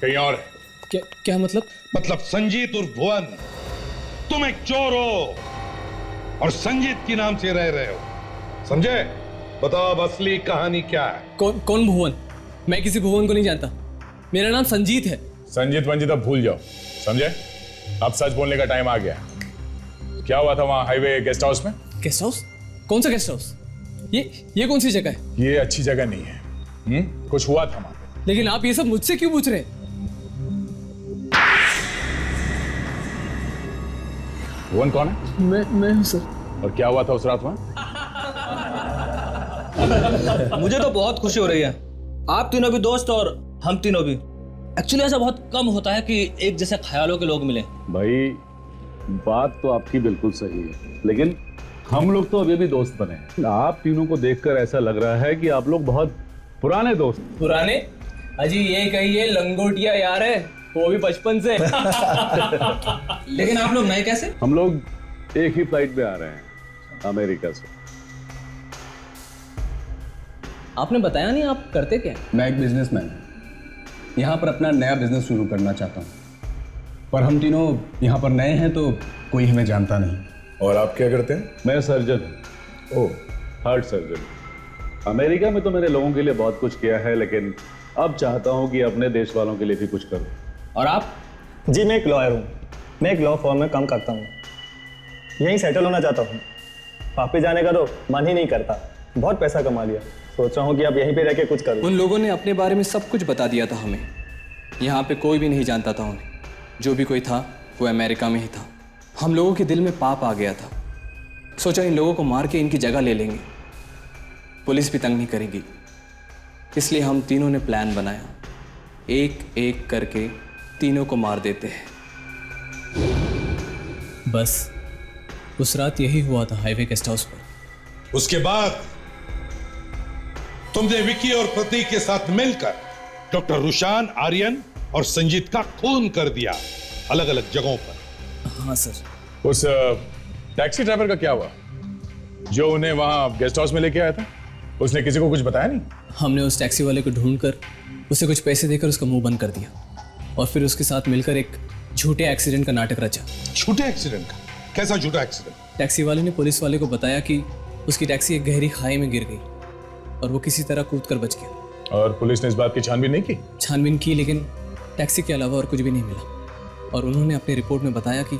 कहीं और है। क्या मतलब? मतलब संजीत उर्फ भुवन, तुम एक चोर हो और संजीत के नाम से रह रहे हो, समझे? बताओ अब असली कहानी क्या है? कौन भुवन? मैं किसी भुवन को नहीं जानता, मेरा नाम संजीत है। संजीत वंजीत अब भूल जाओ, समझे? अब सच बोलने का टाइम आ गया। क्या हुआ था वहां हाईवे गेस्ट हाउस में? Guest house? कौन सा गेस्ट हाउस? ये कौन सी जगह है? ये अच्छी जगह नहीं है। कुछ हुआ था वहां पे। लेकिन आप ये सब मुझसे क्यों पूछ रहे हैं? भुवन कौन है? मैं हूं सर। और क्या हुआ था उस रात वहां? मुझे तो बहुत खुशी हो रही है, आप तीनों भी दोस्त और हम तीनों भी। एक्चुअली ऐसा बहुत कम होता है कि एक जैसे ख्यालों के लोग मिले। भाई बात तो आपकी बिल्कुल सही है, लेकिन हम लोग तो अभी भी दोस्त बने हैं। आप तीनों को देखकर ऐसा लग रहा है कि आप लोग बहुत पुराने दोस्त। पुराने? अजी ये कहिए लंगोटिया यार है, वो भी बचपन से। लेकिन आप लोग नए कैसे? हम लोग एक ही फ्लाइट में आ रहे हैं अमेरिका से। आपने बताया नहीं आप करते क्या? मैं एक बिजनेसमैन यहाँ पर अपना नया बिजनेस शुरू करना चाहता हूँ, पर हम तीनों यहाँ पर नए हैं तो कोई हमें जानता नहीं। और आप क्या करते हैं? मैं सर्जन हूँ। ओह, हार्ट सर्जन। अमेरिका में तो मैंने लोगों के लिए बहुत कुछ किया है, लेकिन अब चाहता हूँ कि अपने देश वालों के लिए भी कुछ करूँ। और आप? जी मैं एक लॉयर हूँ, मैं एक लॉ फर्म में काम करता हूँ, यहीं सेटल होना चाहता हूँ। वापस जाने का तो मन ही नहीं करता, बहुत पैसा कमा लिया, सोच रहा हूँ कि अब यहीं पे रह के कुछ करूँ। उन लोगों ने अपने बारे में सब कुछ बता दिया था हमें, यहाँ पे कोई भी नहीं जानता था उन्हें। जो भी कोई था वो अमेरिका में ही था। हम लोगों के दिल में पाप आ गया था, सोचा इन लोगों को मार के इनकी जगह ले लेंगे, पुलिस भी तंग नहीं करेगी। इसलिए हम तीनों ने प्लान बनाया, एक एक करके तीनों को मार देते हैं। बस उस रात यही हुआ था हाईवे गेस्ट हाउस पर। उसके बाद तुमने विकी और प्रतीक के साथ मिलकर डॉक्टर रुशान, आर्यन और संजीत का खून कर दिया अलग अलग जगहों पर। हाँ सर। उस टैक्सी ड्राइवर का क्या हुआ जो उन्हें वहां गेस्ट हाउस में लेके आया था? उसने किसी को कुछ बताया नहीं? हमने उस टैक्सी वाले को ढूंढकर उसे कुछ पैसे देकर उसका मुंह बंद कर दिया और फिर उसके साथ मिलकर एक झूठे एक्सीडेंट का नाटक रचा। झूठे एक्सीडेंट का? कैसा झूठा एक्सीडेंट? टैक्सी वाले ने पुलिस वाले को बताया कि उसकी टैक्सी एक गहरी खाई में गिर गई और वो किसी तरह कूद कर बच गया। और पुलिस ने इस बात की छानबीन नहीं की? छानबीन की, लेकिन टैक्सी के अलावा और कुछ भी नहीं मिला। और उन्होंने अपनी रिपोर्ट में बताया कि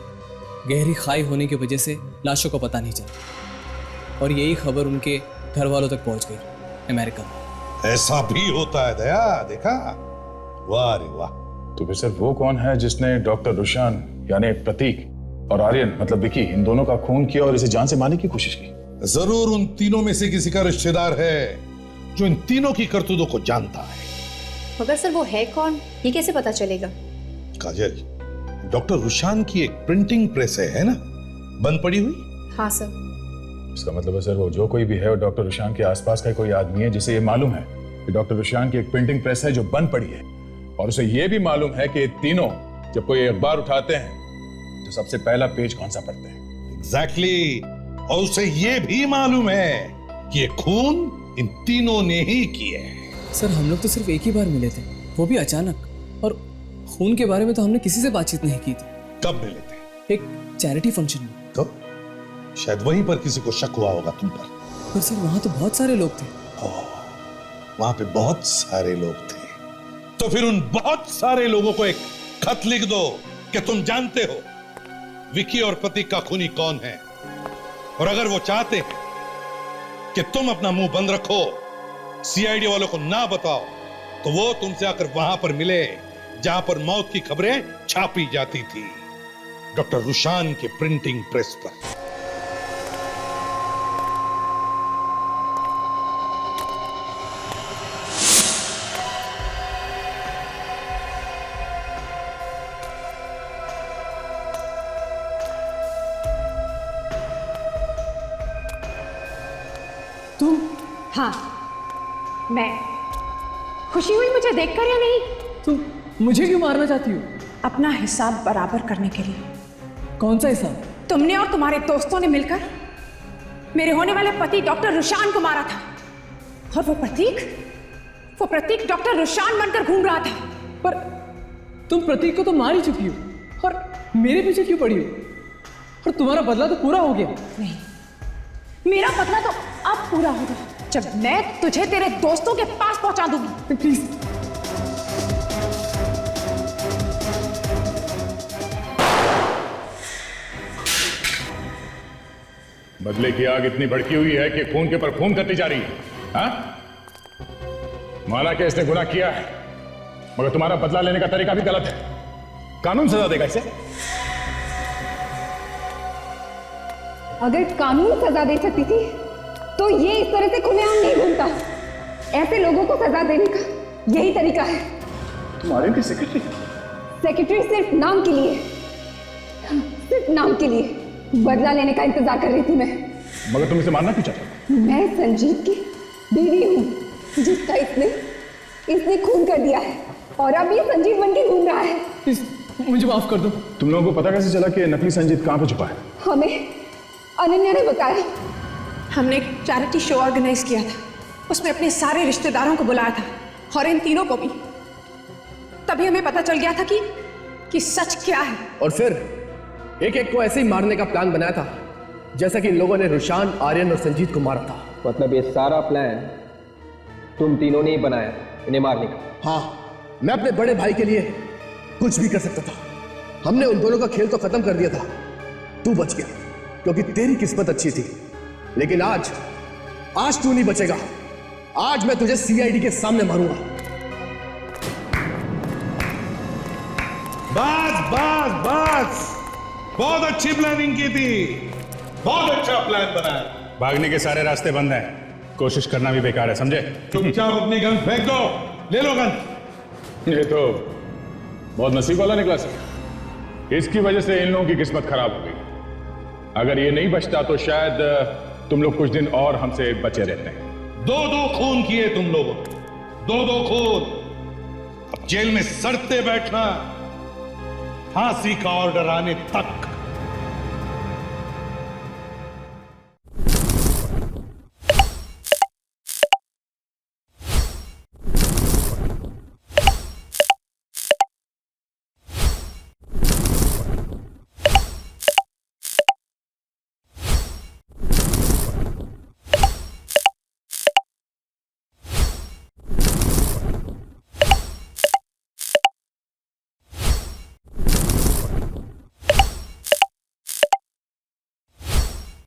गहरी खाई होने की वजह से लाशों का पता नहीं चला और यही खबर उनके घर वालों तक पहुंच गई अमेरिका में। ऐसा भी होता है दया, देखा? वाह रे वाह। तो फिर सर वो कौन है जिसने डॉक्टर रुशान यानी प्रतीक और आर्यन मतलब विकी, इन दोनों का खून किया और इसे जान से मारने की कोशिश की? जरूर उन तीनों में से किसी का रिश्तेदार है जो इन तीनों की करतूतों को जानता है। मगर सर वो है कौन, ये कैसे पता चलेगा? काजल, डॉक्टर रुशान की एक प्रिंटिंग प्रेस है ना, बंद पड़ी हुई? हाँ सर। इसका मतलब है सर वो जो कोई भी है वो डॉक्टर रुशान के आसपास का कोई आदमी है जिसे ये मालूम है कि डॉक्टर रुशान की एक प्रिंटिंग प्रेस है जो बंद पड़ी है, और उसे ये भी मालूम है कि तीनों जब कोई अखबार उठाते हैं तो सबसे पहला पेज कौन सा पढ़ते हैं। एग्जैक्टली। और उसे ये भी मालूम है कि ये खून इन तीनों ने ही किए हैं। सर हम लोग तो सिर्फ एक ही बार मिले थे, वो भी अचानक, और खून के बारे में तो हमने किसी से बातचीत नहीं की थी। कब मिले थे? एक चैरिटी फंक्शन में। तो शायद वहीं पर किसी को शक हुआ होगा तुम पर। पर सर वहां तो बहुत सारे लोग थे। वहां पे बहुत सारे लोग थे, तो फिर उन बहुत सारे लोगों को एक खत लिख दो कि तुम जानते हो विकी और प्रतीक का खूनी कौन है, और अगर वो चाहते हैं कि तुम अपना मुंह बंद रखो, सीआईडी वालों को ना बताओ, तो वो तुमसे आकर वहां पर मिले जहां पर मौत की खबरें छापी जाती थी, डॉक्टर रुशान के प्रिंटिंग प्रेस पर। तुम? हाँ, मैं। खुशी हुई मुझे देखकर या नहीं? तुम मुझे क्यों मारना चाहती हो? अपना हिसाब बराबर करने के लिए। कौन सा हिसाब? तुमने और तुम्हारे दोस्तों ने मिलकर मेरे होने वाले पति डॉक्टर रुशान को मारा था, और वो प्रतीक डॉक्टर रुशान बनकर घूम रहा था। पर तुम प्रतीक को तो मार ही चुकी हो, और मेरे पीछे क्यों पड़ी हो? और तुम्हारा बदला तो पूरा हो गया। नहीं, मेरा बदला तो अब पूरा होगा जब मैं तुझे तेरे दोस्तों के पास पहुंचा दूंगी। प्लीज। बदले की आग इतनी भड़की हुई है कि खून के पर खून करती जा रही है। हाँ? माना कि इसने गुनाह किया है, मगर तुम्हारा बदला लेने का तरीका भी गलत है। कानून सजा देगा इसे। अगर कानून सजा दे सकती थी तो ये इस तरह से खुलेआम नहीं घूमता। ऐसे लोगों को सजा देने का यही तरीका है। तुम्हारे की सेक्रेटरी? सेक्रेटरी सिर्फ नाम के लिए, सिर्फ नाम के लिए बदला लेने का इंतजार कर रही थी मैं। मगर तुम इसे मारना क्यों चाहते? मैं संजीव की बीवी हूँ जिसका इसने खून कर दिया है, और अब ये संजीव बन के घूम रहा है। मुझे माफ कर दो। तुम लोगों को पता कैसे चला कि नकली संजीत कहां पे छुपा है? हमें अनन्या ने बताया। हमने एक चैरिटी शो ऑर्गेनाइज किया था, उसमें अपने सारे रिश्तेदारों को बुलाया था, और इन तीनों को भी। तभी हमें पता चल गया था कि सच क्या है। और फिर एक एक को ऐसे ही मारने का प्लान बनाया था, जैसा कि इन लोगों ने रुशान, आर्यन और संजीत को मारा था। मतलब ये सारा प्लान तुम तीनों ने ही बनाया इन्हें मारने का? हाँ, मैं अपने बड़े भाई के लिए कुछ भी कर सकता था। हमने उन दोनों का खेल तो खत्म कर दिया था। तू बच गया क्योंकि तेरी किस्मत अच्छी थी, लेकिन आज तू नहीं बचेगा। आज मैं तुझे सीआईडी के सामने मारूंगा। बस बहुत अच्छी प्लानिंग की थी, बहुत अच्छा प्लान बनाया। भागने के सारे रास्ते बंद हैं, कोशिश करना भी बेकार है, समझे? चुपचाप अपनी गन फेंक दो। ले लो गन। ये तो बहुत नसीब वाला निकला सर। इसकी वजह से इन लोगों की किस्मत खराब हो गई। अगर ये नहीं बचता तो शायद तुम लोग कुछ दिन और हमसे बचे रहते हैं। 2-2 खून किए तुम लोगों, 2-2 खून। अब जेल में सड़ते बैठना, फांसी का ऑर्डर आने तक।